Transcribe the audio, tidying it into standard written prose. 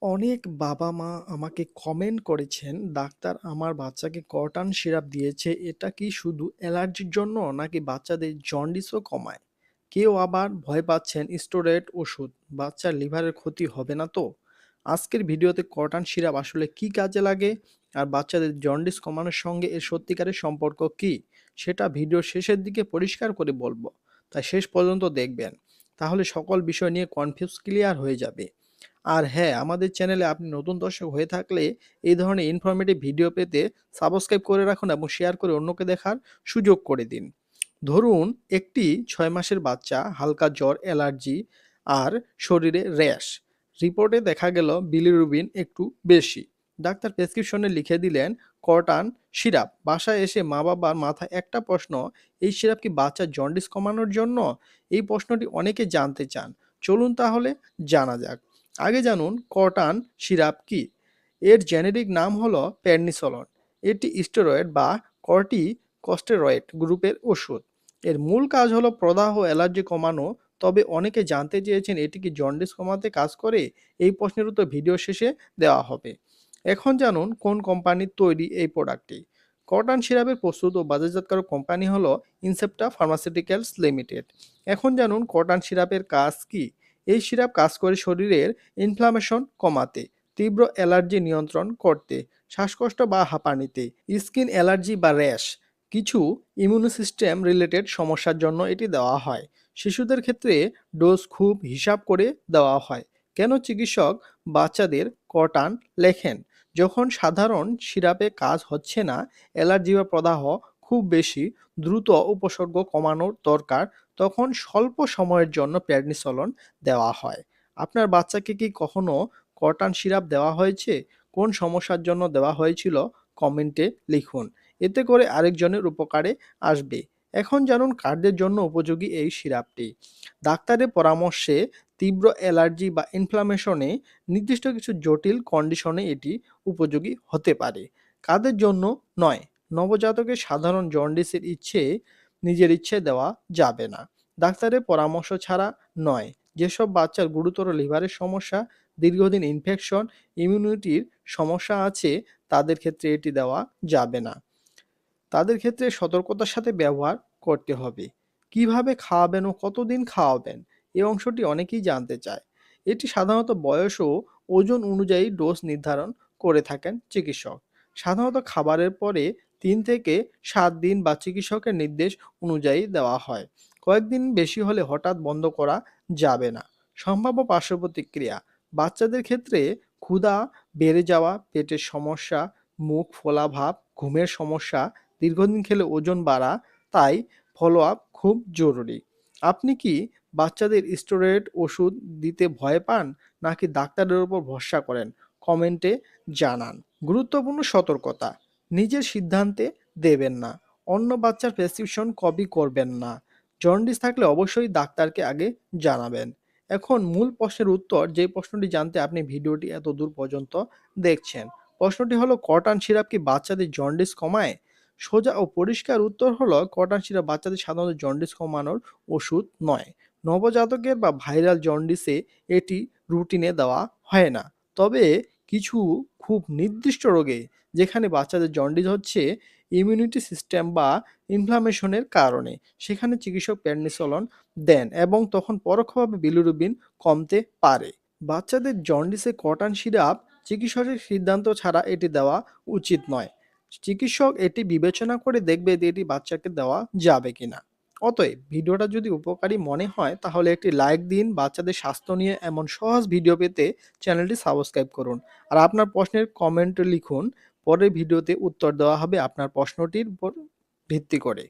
অনেক বাবা-মা আমাকে কমেন্ট করেছেন, "ডাক্তার আমার বাচ্চাকে কটন সিরাপ দিয়েছে। এটা কি শুধু অ্যালার্জির জন্য নাকি বাচ্চাদের জন্ডিসও কমায়?" কেউ আবার ভয় পাচ্ছেন স্টেরয়েড ওষুধ। বাচ্চার লিভারের ক্ষতি হবে না তো? আজকের ভিডিওতে কটন সিরাপ আসলে কি কাজে লাগে আর বাচ্চাদের জন্ডিস কমানোর সঙ্গে এর সত্যিকারের সম্পর্ক কি? সেটা ভিডিওর শেষের দিকে পরিষ্কার করে বলবো। তাই শেষ পর্যন্ত দেখবেন। তাহলে সকল বিষয় নিয়ে কনফিউজ ক্লিয়ার হয়ে যাবে। আর হ্যাঁ, আমাদের চ্যানেলে আপনি নতুন দর্শক হয়ে থাকলে এই ধরনের ইনফরমেটিভ ভিডিও পেতে সাবস্ক্রাইব করে রাখুন এবং শেয়ার করে অন্যকে দেখার সুযোগ করে দিন। ধরুন একটি ৬ মাসের বাচ্চা হালকা জ্বর, অ্যালার্জি আর শরীরে র্যাশ। রিপোর্টে দেখা গেল বিলিরুবিন একটু বেশি। ডাক্তার প্রেসক্রিপশনে লিখে দিলেন কটন সিরাপ। বাসায় এসে মা-বাবার মাথায় একটা প্রশ্ন, এই সিরাপ কি বাচ্চার জন্ডিস কমানোর জন্য? এই প্রশ্নটি অনেকে জানতে চান। চলুন তাহলে জানা যাক। আগে জানুন কটন সিরাপ কি। এর জেনেরিক নাম হলো প্রেডনিসোলন। এটি স্টেরয়েড বা কর্টিকস্টেরয়েড গ্রুপের ওষুধ। এর মূল কাজ হলো প্রদাহ ও অ্যালার্জি কমানো। তবে অনেকে জানতে চেয়েছেন এটি কি জন্ডিস কমাতে কাজ করে? এই প্রশ্নের উত্তর ভিডিও শেষে দেওয়া হবে। এখন জানুন কোন কোম্পানির তৈরি এই প্রোডাক্টটি। কটন সিরাপের প্রস্তুত ও বাজারজাতকারক কোম্পানি হলো ইনসেপ্টা ফার্মাসিউটিক্যালস লিমিটেড। এখন জানুন কটন সিরাপের কাজ কি। এই সিরাপ কাজ করে শরীরের ইনফ্লামেশন কমাতে, তীব্র অ্যালার্জি নিয়ন্ত্রণ করতে, শ্বাসকষ্ট বা হাঁপানিতে, স্কিন অ্যালার্জি বা র্যাশ, কিছু ইমিউনোসিস্টেম রিলেটেড সমস্যার জন্য এটি দেওয়া হয়। শিশুদের ক্ষেত্রে ডোজ খুব হিসাব করে দেওয়া হয়। কেন চিকিৎসক বাচ্চাদের কটন লেখেন? যখন সাধারণ সিরাপে কাজ হচ্ছে না, অ্যালার্জি বা প্রদাহ খুব বেশি, দ্রুত উপসর্গ কমানোর দরকার, তখন স্বল্প সময়ের জন্য প্রেডনিসোলন দেওয়া হয়। আপনার বাচ্চাকে কি কখনো কটন সিরাপ দেওয়া হয়েছে? কোন সমস্যার জন্য দেওয়া হয়েছিল? কমেন্টে লিখুন। এতে করে আরেকজনের উপকারে আসবে। এখন জানুন কাদের জন্য উপযোগী এই সিরাপটি। ডাক্তারের পরামর্শে তীব্র অ্যালার্জি বা ইনফ্লামেশনে, নির্দিষ্ট কিছু জটিল কন্ডিশনে এটি উপযোগী হতে পারে। কাদের জন্য নয়? নবজাতকের সাধারণ জন্ডিসের নিজের ইচ্ছে দেওয়া যাবে না। ডাক্তারের পরামর্শ ছাড়া নয়। যেসব বাচ্চার গুরুতর লিভারের সমস্যা, দীর্ঘদিন ইনফেকশন, ইমিউনিটির সমস্যা আছে, তাদের ক্ষেত্রে এটি দেওয়া যাবে না। তাদের ক্ষেত্রে সতর্কতার সাথে ব্যবহার করতে হবে। কিভাবে খাওয়াবেন ও কতদিন খাওয়াবেন? এই অংশটি অনেকেই জানতে চায়। এটি সাধারণত বয়স ও ওজন অনুযায়ী ডোজ নির্ধারণ করে থাকেন চিকিৎসক। সাধারণত খাবারের পরে ৩ থেকে ৭ দিন বা চিকিৎসকের নির্দেশ অনুযায়ী দেওয়া হয়। কয়েকদিন বেশি হলে হঠাৎ বন্ধ করা যাবে না। সম্ভাব্য পার্শ্ব প্রতিক্রিয়া: বাচ্চাদের ক্ষেত্রে ক্ষুধা বেড়ে যাওয়া, পেটের সমস্যা, মুখ ফোলা ভাব, ঘুমের সমস্যা, দীর্ঘদিন খেলে ওজন বাড়া, তাই ফলো আপ খুব জরুরি। আপনি কি বাচ্চাদের স্টেরয়েড ওষুধ দিতে ভয় পান নাকি ডাক্তারের উপর ভরসা করেন? কমেন্টে জানান। গুরুত্বপূর্ণ সতর্কতা: নিজের সিদ্ধান্তে দেবেন না। অন্য বাচ্চার প্রেসক্রিপশন কপি করবেন না। জন্ডিস থাকলে অবশ্যই ডাক্তারকে আগে জানাবেন। এখন মূল প্রশ্নের উত্তর, যে প্রশ্নটি জানতে আপনি ভিডিওটি এত দূর পর্যন্ত দেখছেন। প্রশ্নটি হলো কটন সিরাপ কি বাচ্চাদের জন্ডিস কমায়? সোজা ও পরিষ্কার উত্তর হলো কটন সিরাপ বাচ্চাদের সাধারণত জন্ডিস কমানোর ওষুধ নয়। নবজাতকের বা ভাইরাল জন্ডিসে এটি রুটিনে দেওয়া হয় না। তবে কিছু খুব নির্দিষ্ট রোগে, যেখানে বাচ্চাদের জন্ডিস হচ্ছে ইমিউনিটি সিস্টেম বা ইনফ্লামেশনের কারণে, সেখানে চিকিৎসক প্রেডনিসোলন দেন এবং তখন পরোক্ষভাবে বিলিরুবিন কমতে পারে। বাচ্চাদের জন্ডিসে কটন সিরাপ চিকিৎসকের সিদ্ধান্ত ছাড়া এটি দেওয়া উচিত নয়। চিকিৎসক এটি বিবেচনা করে দেখবে যে এটি বাচ্চাকে দেওয়া যাবে কিনা। অতএব ভিডিওটা যদি উপকারী মনে হয় তাহলে একটি লাইক দিন। বাচ্চাদের স্বাস্থ্য নিয়ে এমন সহজ ভিডিও পেতে চ্যানেলটি সাবস্ক্রাইব করুন। আর আপনার প্রশ্নের কমেন্ট লিখুন। পরের ভিডিওতে উত্তর দেওয়া হবে আপনার প্রশ্নটির উপর ভিত্তি করে।